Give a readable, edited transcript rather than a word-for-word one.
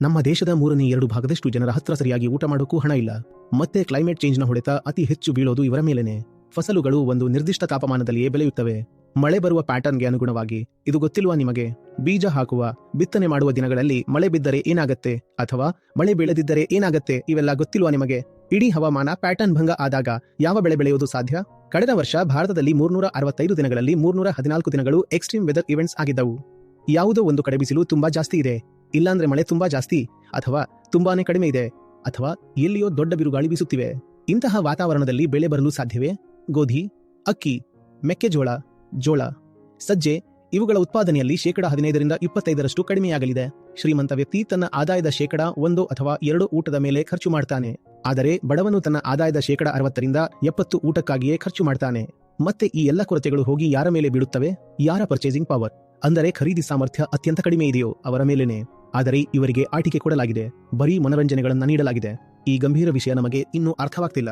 ನಮ್ಮ ದೇಶದ 2/3 ಜನರ ಹತ್ರ ಸರಿಯಾಗಿ ಊಟ ಮಾಡೋಕ್ಕೂ ಹಣ ಇಲ್ಲ. ಮತ್ತೆ ಕ್ಲೈಮೇಟ್ ಚೇಂಜ್ನ ಹೊಡೆತ ಅತಿ ಹೆಚ್ಚು ಬೀಳೋದು ಇವರ ಮೇಲೇನೆ. ಫಸಲುಗಳು ಒಂದು ನಿರ್ದಿಷ್ಟ ತಾಪಮಾನದಲ್ಲಿಯೇ ಬೆಳೆಯುತ್ತವೆ, ಮಳೆ ಬರುವ ಪ್ಯಾಟರ್ನ್ಗೆ ಅನುಗುಣವಾಗಿ. ಇದು ಗೊತ್ತಿಲ್ವಾ ನಿಮಗೆ? ಬೀಜ ಹಾಕುವ, ಬಿತ್ತನೆ ಮಾಡುವ ದಿನಗಳಲ್ಲಿ ಮಳೆ ಬಿದ್ದರೆ ಏನಾಗತ್ತೆ ಅಥವಾ ಮಳೆ ಬೀಳದಿದ್ದರೆ ಏನಾಗತ್ತೆ, ಇವೆಲ್ಲ ಗೊತ್ತಿಲ್ವಾ ನಿಮಗೆ? ಇಡೀ ಹವಾಮಾನ ಪ್ಯಾಟರ್ನ್ ಭಂಗ ಆದಾಗ ಯಾವ ಬೆಳೆ ಬೆಳೆಯೋದು ಸಾಧ್ಯ? ಕಳೆದ ವರ್ಷ ಭಾರತದಲ್ಲಿ 365 ದಿನಗಳಲ್ಲಿ 314 ದಿನಗಳು ಎಕ್ಸ್ಟ್ರೀಮ್ ವೆದರ್ ಇವೆಂಟ್ಸ್ ಆಗಿದ್ದವು. ಯಾವುದೋ ಒಂದು ಕಡೆ ಬಿಸಿಲು ತುಂಬಾ ಜಾಸ್ತಿ ಇದೆ, ಇಲ್ಲಾಂದ್ರೆ ಮಳೆ ತುಂಬಾ ಜಾಸ್ತಿ, ಅಥವಾ ತುಂಬಾನೇ ಕಡಿಮೆ ಇದೆ, ಅಥವಾ ಎಲ್ಲಿಯೋ ದೊಡ್ಡ ಬಿರುಗಾಳಿ ಬೀಸುತ್ತಿವೆ. ಇಂತಹ ವಾತಾವರಣದಲ್ಲಿ ಬೆಳೆ ಬರಲು ಸಾಧ್ಯವೇ? ಗೋಧಿ, ಅಕ್ಕಿ, ಮೆಕ್ಕೆಜೋಳ, ಜೋಳ, ಸಜ್ಜೆ ಇವುಗಳ ಉತ್ಪಾದನೆಯಲ್ಲಿ 15% ಕಡಿಮೆಯಾಗಲಿದೆ. ಶ್ರೀಮಂತ ವ್ಯಕ್ತಿ ತನ್ನ ಆದಾಯದ 1 ಅಥವಾ 2 ಊಟದ ಮೇಲೆ ಖರ್ಚು ಮಾಡ್ತಾನೆ, ಆದರೆ ಬಡವನು ತನ್ನ ಆದಾಯದ 60% ಊಟಕ್ಕಾಗಿಯೇ ಖರ್ಚು ಮಾಡ್ತಾನೆ. ಮತ್ತೆ ಈ ಎಲ್ಲ ಕೊರತೆಗಳು ಹೋಗಿ ಯಾರ ಮೇಲೆ ಬೀಳುತ್ತವೆ? ಯಾರ ಪರ್ಚೇಸಿಂಗ್ ಪವರ್, ಅಂದರೆ ಖರೀದಿ ಸಾಮರ್ಥ್ಯ ಅತ್ಯಂತ ಕಡಿಮೆ ಇದೆಯೋ ಅವರ ಮೇಲೇನೆ. ಆದರೆ ಇವರಿಗೆ ಆಟಿಕೆ ಕೊಡಲಾಗಿದೆ, ಬರೀ ಮನರಂಜನೆಗಳನ್ನ ನೀಡಲಾಗಿದೆ. ಈ ಗಂಭೀರ ವಿಷಯ ನಮಗೆ ಇನ್ನೂ ಅರ್ಥವಾಗ್ತಿಲ್ಲ.